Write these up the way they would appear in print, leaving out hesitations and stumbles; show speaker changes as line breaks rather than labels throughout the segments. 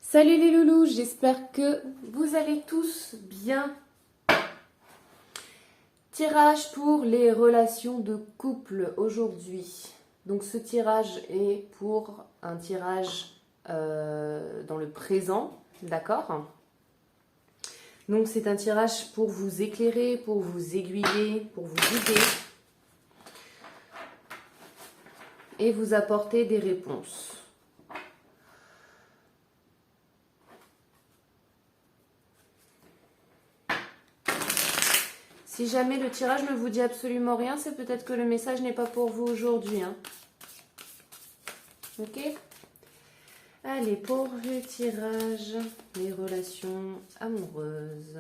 Salut les loulous, j'espère que vous allez tous bien. Tirage pour les relations de couple aujourd'hui. Donc ce tirage est pour un tirage dans le présent, d'accord? Donc c'est un tirage pour vous éclairer, pour vous aiguiller, pour vous guider et vous apporter des réponses. Si jamais le tirage ne vous dit absolument rien, c'est peut-être que le message n'est pas pour vous aujourd'hui. Hein. Ok? Allez, pour le tirage, les relations amoureuses.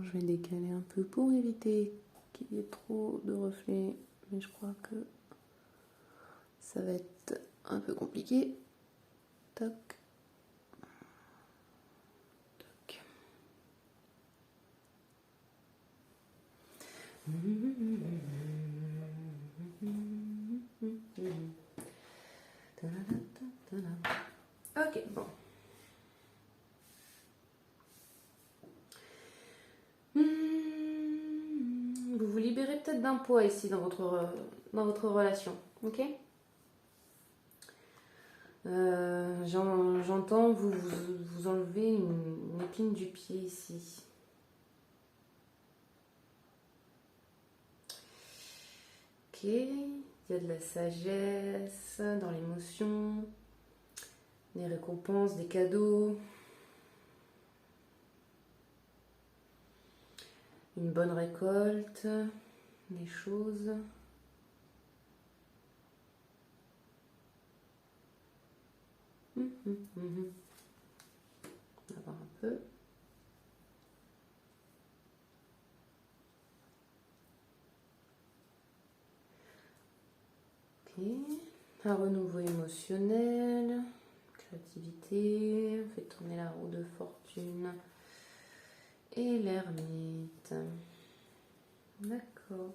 Je vais décaler un peu pour éviter qu'il y ait trop de reflets, mais je crois que ça va être un peu compliqué. Toc. Toc. Ok, bon. Vous vous libérez peut-être d'un poids ici dans votre relation, ok? J'entends vous enlever une épine du pied ici. Ok, il y a de la sagesse dans l'émotion, des récompenses, des cadeaux, une bonne récolte, des choses. On va voir un peu. Ok, un renouveau émotionnel, créativité, on fait tourner la roue de fortune et l'ermite. D'accord.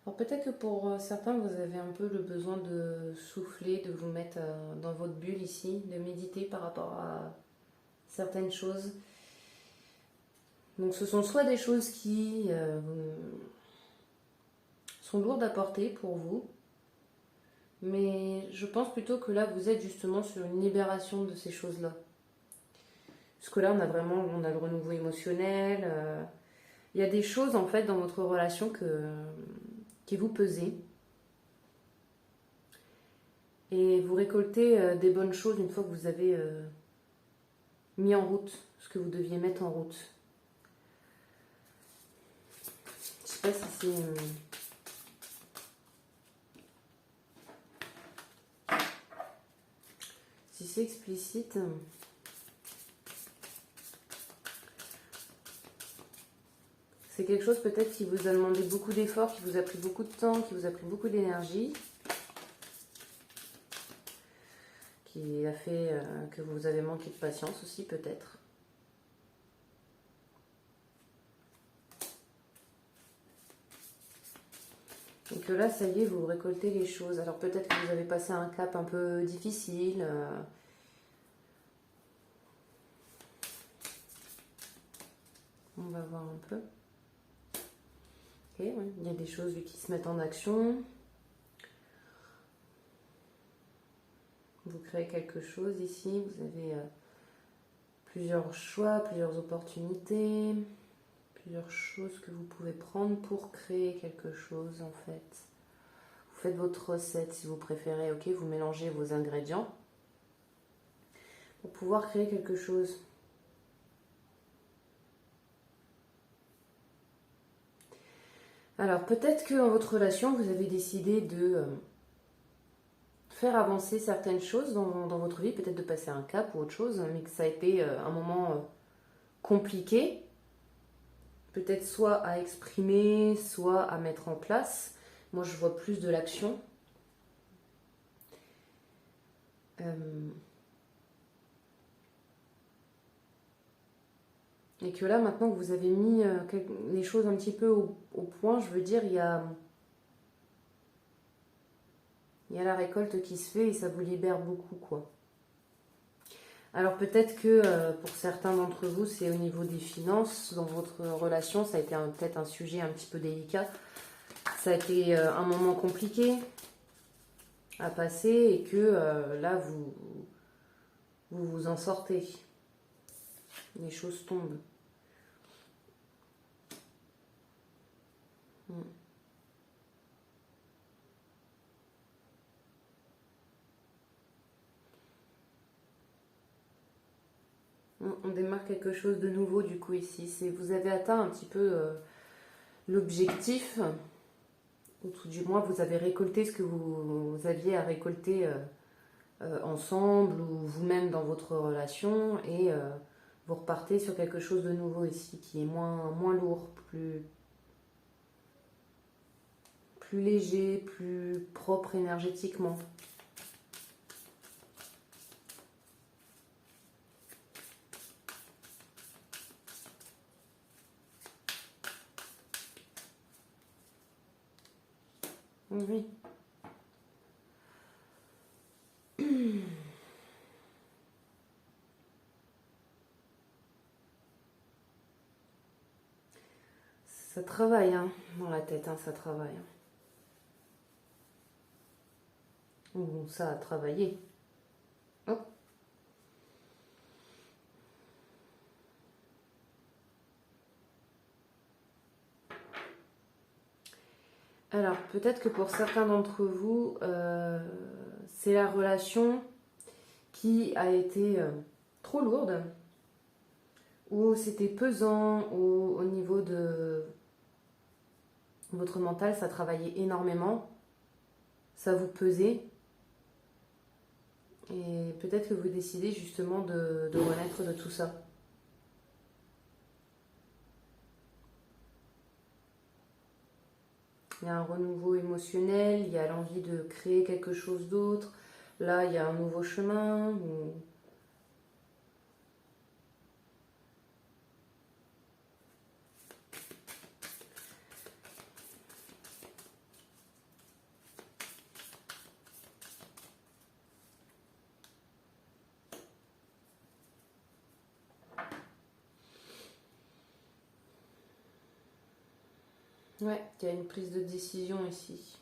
Alors peut-être que pour certains, vous avez un peu le besoin de souffler, de vous mettre dans votre bulle ici, de méditer par rapport à certaines choses. Donc ce sont soit des choses qui sont lourdes à porter pour vous, mais je pense plutôt que là, vous êtes justement sur une libération de ces choses-là. Parce que là, on a le renouveau émotionnel. Il y a des choses en fait dans votre relation qui vous pesent. Et vous récoltez des bonnes choses une fois que vous avez mis en route ce que vous deviez mettre en route. Je sais pas si c'est explicite. C'est quelque chose peut-être qui vous a demandé beaucoup d'efforts, qui vous a pris beaucoup de temps, qui vous a pris beaucoup d'énergie, qui a fait que vous avez manqué de patience aussi peut-être. Et que là, ça y est, vous récoltez les choses. Alors peut-être que vous avez passé un cap un peu difficile. On va voir un peu. Ok, ouais. Il y a des choses qui se mettent en action. Vous créez quelque chose ici. Vous avez plusieurs choix, plusieurs opportunités, plusieurs choses que vous pouvez prendre pour créer quelque chose en fait. Vous faites votre recette si vous préférez, ok, vous mélangez vos ingrédients pour pouvoir créer quelque chose. Alors peut-être que dans votre relation, vous avez décidé de faire avancer certaines choses dans votre vie, peut-être de passer un cap ou autre chose, mais que ça a été un moment compliqué, peut-être soit à exprimer, soit à mettre en place. Moi, je vois plus de l'action. Et que là, maintenant que vous avez mis les choses un petit peu au point, je veux dire, il y a la récolte qui se fait et ça vous libère beaucoup, quoi. Alors peut-être que pour certains d'entre vous, c'est au niveau des finances. Dans votre relation, ça a été peut-être un sujet un petit peu délicat. Ça a été un moment compliqué à passer et que là, vous en sortez. Les choses tombent. On démarre quelque chose de nouveau du coup ici. Vous avez atteint un petit peu l'objectif, ou tout du moins vous avez récolté ce que vous aviez à récolter ensemble ou vous-même dans votre relation et vous repartez sur quelque chose de nouveau ici qui est moins lourd, plus léger, plus propre énergétiquement. Oui. Ça travaille hein, dans la tête, hein, ça travaille. Ou ça a travaillé. Oh. Alors, peut-être que pour certains d'entre vous, c'est la relation qui a été trop lourde, ou c'était pesant, ou au niveau de votre mental, ça travaillait énormément, ça vous pesait, et peut-être que vous décidez justement de renaître de tout ça. Il y a un renouveau émotionnel, il y a l'envie de créer quelque chose d'autre. Là, il y a un nouveau chemin. Ouais, il y a une prise de décision ici.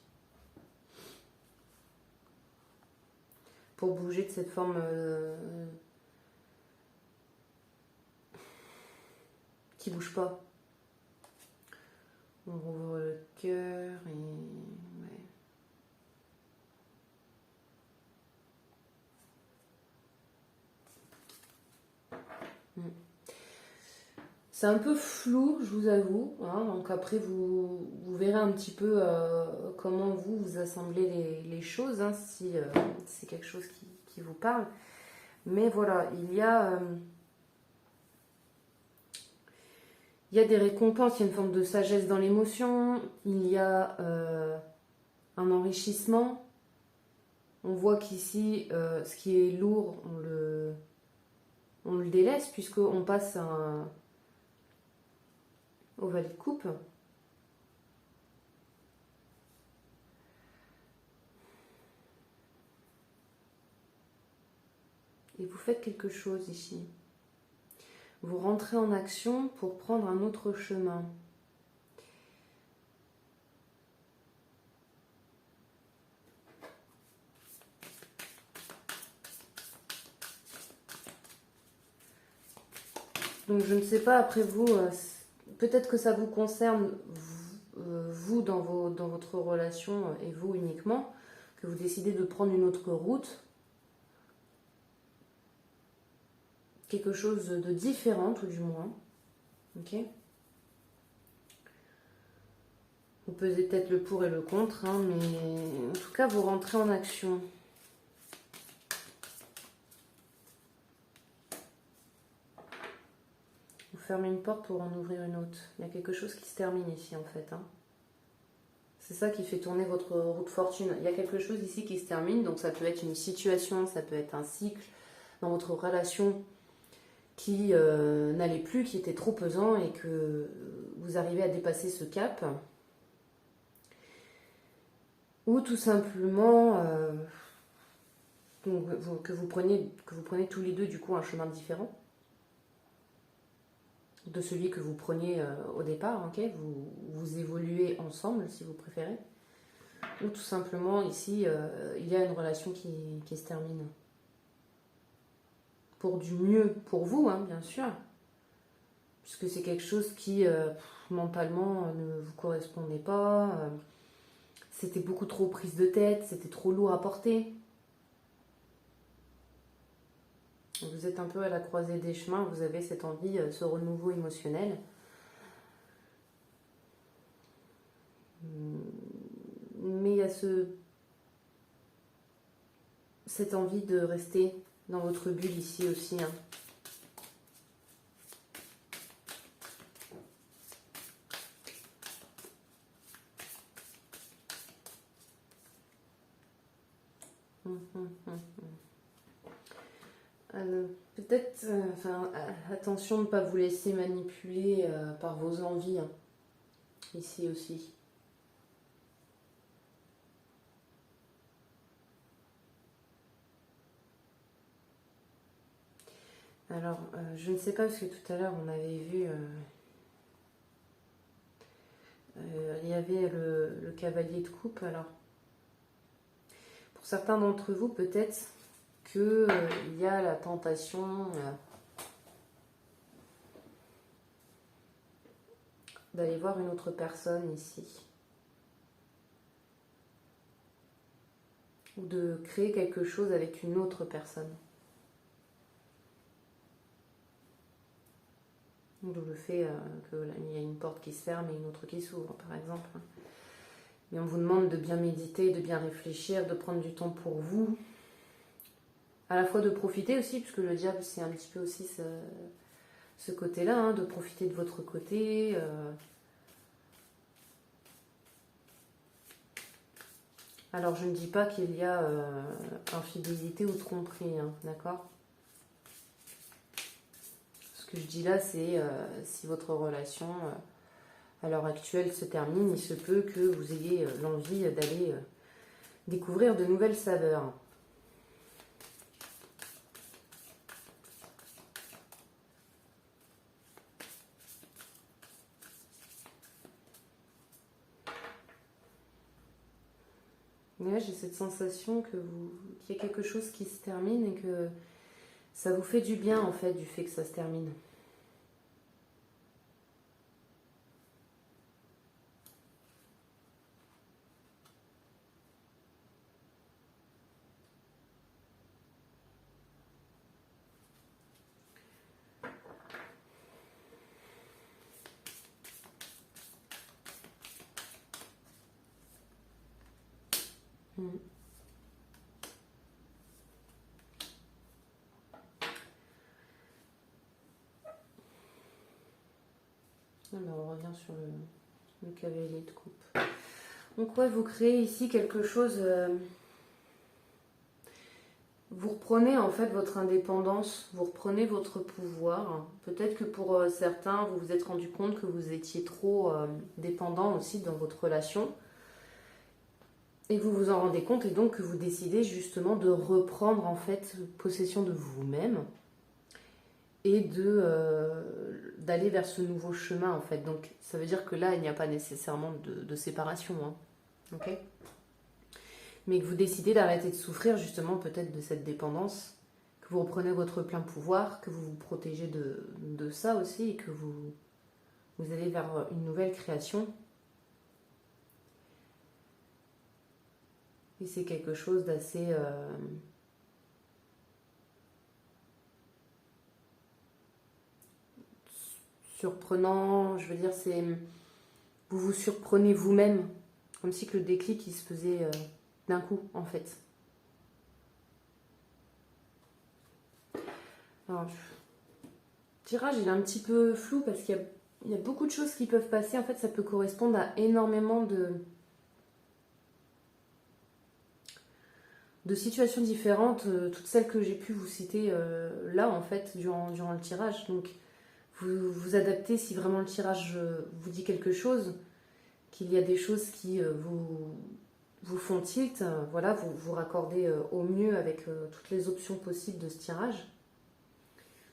Pour bouger de cette forme qui bouge pas. On rouvre le cœur et... Ouais. C'est un peu flou, je vous avoue. Hein, donc après, vous verrez un petit peu comment vous assemblez les choses, hein, si c'est quelque chose qui vous parle. Mais voilà, il y a des récompenses, il y a une forme de sagesse dans l'émotion, il y a un enrichissement. On voit qu'ici, ce qui est lourd, on le délaisse puisqu'on passe au valet de coupe. Et vous faites quelque chose ici. Vous rentrez en action pour prendre un autre chemin. Donc je ne sais pas, après vous, peut-être que ça vous concerne, vous dans votre relation et vous uniquement, que vous décidez de prendre une autre route, quelque chose de différent tout du moins. Ok ? Vous pesez peut-être le pour et le contre, hein, mais en tout cas, vous rentrez en action. Vous fermez une porte pour en ouvrir une autre. Il y a quelque chose qui se termine ici, en fait. Hein. C'est ça qui fait tourner votre roue de fortune. Il y a quelque chose ici qui se termine, donc ça peut être une situation, ça peut être un cycle dans votre relation qui n'allait plus, qui était trop pesant et que vous arrivez à dépasser ce cap. Ou tout simplement que vous preniez tous les deux du coup un chemin différent de celui que vous preniez au départ, ok, vous évoluez ensemble si vous préférez. Ou tout simplement ici il y a une relation qui se termine. Pour du mieux pour vous, hein, bien sûr. Puisque c'est quelque chose qui mentalement ne vous correspondait pas. C'était beaucoup trop prise de tête, c'était trop lourd à porter. Vous êtes un peu à la croisée des chemins, vous avez cette envie, ce renouveau émotionnel. Mais il y a cette envie de rester dans votre bulle ici aussi. Hein. Peut-être, attention de ne pas vous laisser manipuler par vos envies, hein, ici aussi. Alors, je ne sais pas, parce que tout à l'heure, on avait vu, il y avait le cavalier de coupe. Alors, pour certains d'entre vous, peut-être qu'il y a la tentation d'aller voir une autre personne ici. Ou de créer quelque chose avec une autre personne. D'où le fait qu'il y a une porte qui se ferme et une autre qui s'ouvre, par exemple. Et on vous demande de bien méditer, de bien réfléchir, de prendre du temps pour vous. À la fois de profiter aussi, puisque le diable, c'est un petit peu aussi ce côté-là, hein, de profiter de votre côté. Alors, je ne dis pas qu'il y a infidélité ou tromperie, hein, d'accord ? Ce que je dis là, c'est si votre relation, à l'heure actuelle, se termine, il se peut que vous ayez l'envie d'aller découvrir de nouvelles saveurs. Ouais, j'ai cette sensation qu'il y a quelque chose qui se termine et que ça vous fait du bien, en fait, du fait que ça se termine. Alors, on revient sur le cavalier de coupe. Donc ouais, vous créez ici quelque chose... vous reprenez en fait votre indépendance, vous reprenez votre pouvoir. Peut-être que pour certains, vous vous êtes rendu compte que vous étiez trop dépendant aussi dans votre relation. Et vous vous en rendez compte et donc que vous décidez justement de reprendre en fait possession de vous-même et d'aller vers ce nouveau chemin en fait. Donc ça veut dire que là il n'y a pas nécessairement de séparation, hein. Ok ? Mais que vous décidez d'arrêter de souffrir justement peut-être de cette dépendance, que vous reprenez votre plein pouvoir, que vous vous protégez de ça aussi et que vous allez vers une nouvelle création. Et c'est quelque chose d'assez surprenant, je veux dire, c'est vous vous surprenez vous-même, comme si que le déclic il se faisait d'un coup en fait. Alors, le tirage il est un petit peu flou parce qu'il y a beaucoup de choses qui peuvent passer. En fait, ça peut correspondre à énormément de situations différentes, toutes celles que j'ai pu vous citer là en fait durant le tirage. Donc vous vous adaptez si vraiment le tirage vous dit quelque chose, qu'il y a des choses qui vous font tilt, voilà, vous vous raccordez au mieux avec toutes les options possibles de ce tirage.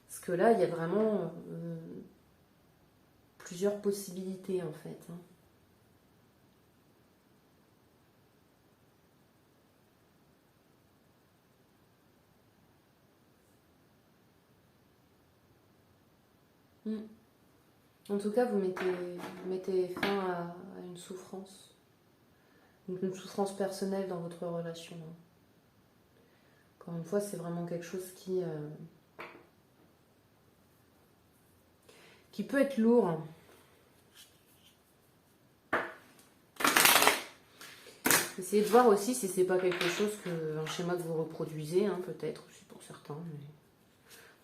Parce que là, il y a vraiment plusieurs possibilités en fait. Hein. En tout cas, vous mettez fin à une souffrance. Une souffrance personnelle dans votre relation. Hein. Encore une fois, c'est vraiment quelque chose qui peut être lourd. Essayez de voir aussi si c'est pas quelque chose un schéma que vous reproduisez, hein, peut-être aussi pour certains. Mais...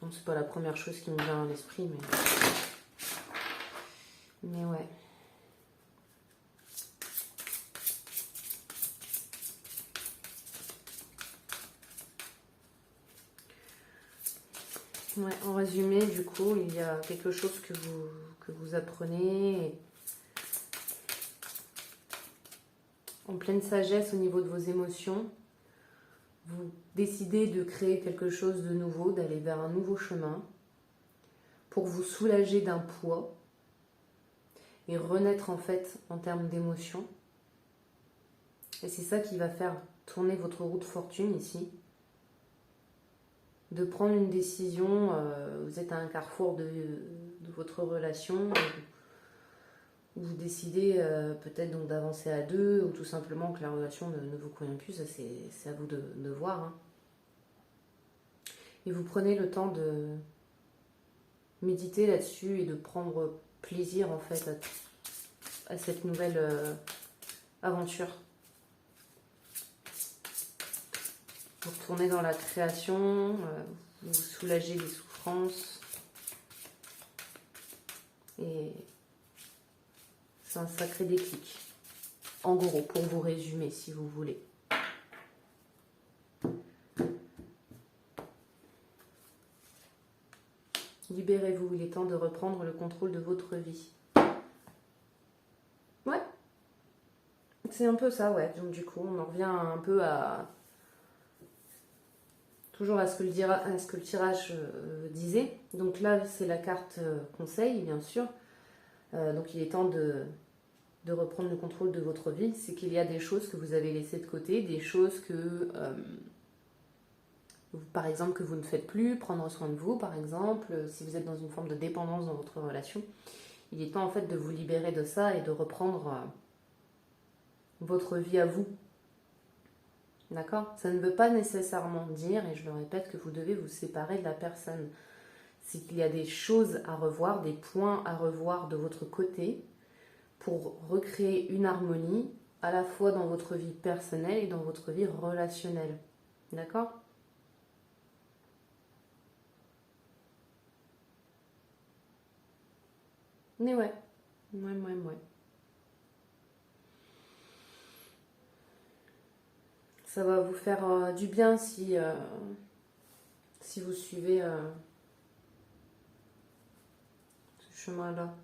non, c'est pas la première chose qui me vient à l'esprit, mais ouais. Ouais, en résumé, du coup, il y a quelque chose que vous apprenez en pleine sagesse au niveau de vos émotions. Vous décidez de créer quelque chose de nouveau, d'aller vers un nouveau chemin pour vous soulager d'un poids et renaître en fait en termes d'émotions. Et c'est ça qui va faire tourner votre roue de fortune ici. De prendre une décision, vous êtes à un carrefour de votre relation, où vous décidez peut-être donc d'avancer à deux, ou tout simplement que la relation ne vous convient plus, ça c'est à vous de voir. Hein. Et vous prenez le temps de méditer là-dessus et de prendre plaisir en fait à cette nouvelle aventure. Vous retournez dans la création, vous soulagez les souffrances. Et c'est un sacré déclic. En gros, pour vous résumer, si vous voulez. Libérez-vous, il est temps de reprendre le contrôle de votre vie. Ouais, c'est un peu ça, ouais. Donc du coup, on en revient un peu à... toujours à ce que le tirage disait. Donc là, c'est la carte conseil, bien sûr. Donc il est temps de reprendre le contrôle de votre vie. C'est qu'il y a des choses que vous avez laissées de côté, des choses que... par exemple, que vous ne faites plus, prendre soin de vous, par exemple, si vous êtes dans une forme de dépendance dans votre relation, il est temps en fait de vous libérer de ça et de reprendre votre vie à vous. D'accord ? Ça ne veut pas nécessairement dire, et je le répète, que vous devez vous séparer de la personne. C'est qu'il y a des choses à revoir, des points à revoir de votre côté pour recréer une harmonie à la fois dans votre vie personnelle et dans votre vie relationnelle. D'accord ? Mais ouais. Ouais. Ça va vous faire du bien si vous suivez ce chemin-là.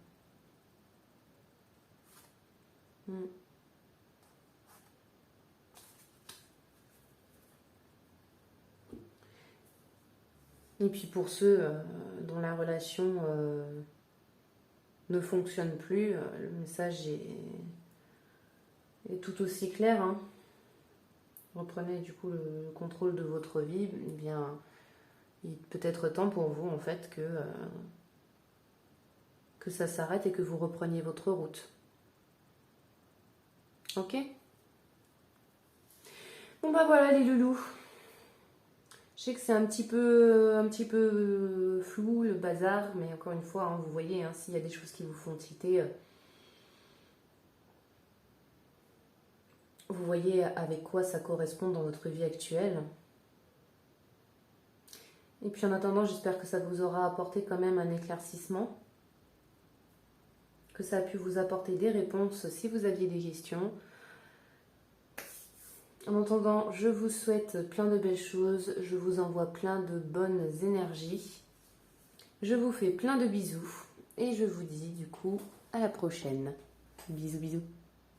Et puis pour ceux dont la relation ne fonctionne plus, le message est tout aussi clair. Hein. Reprenez du coup le contrôle de votre vie. Eh bien, il peut être temps pour vous en fait que ça s'arrête et que vous repreniez votre route. Ok ? Bon bah voilà les loulous. Je sais que c'est un petit peu flou le bazar, mais encore une fois, hein, vous voyez, hein, s'il y a des choses qui vous font tilter, Vous voyez avec quoi ça correspond dans votre vie actuelle. Et puis en attendant, j'espère que ça vous aura apporté quand même un éclaircissement, que ça a pu vous apporter des réponses si vous aviez des questions. En attendant, je vous souhaite plein de belles choses, je vous envoie plein de bonnes énergies, je vous fais plein de bisous et je vous dis du coup à la prochaine. Bisous bisous.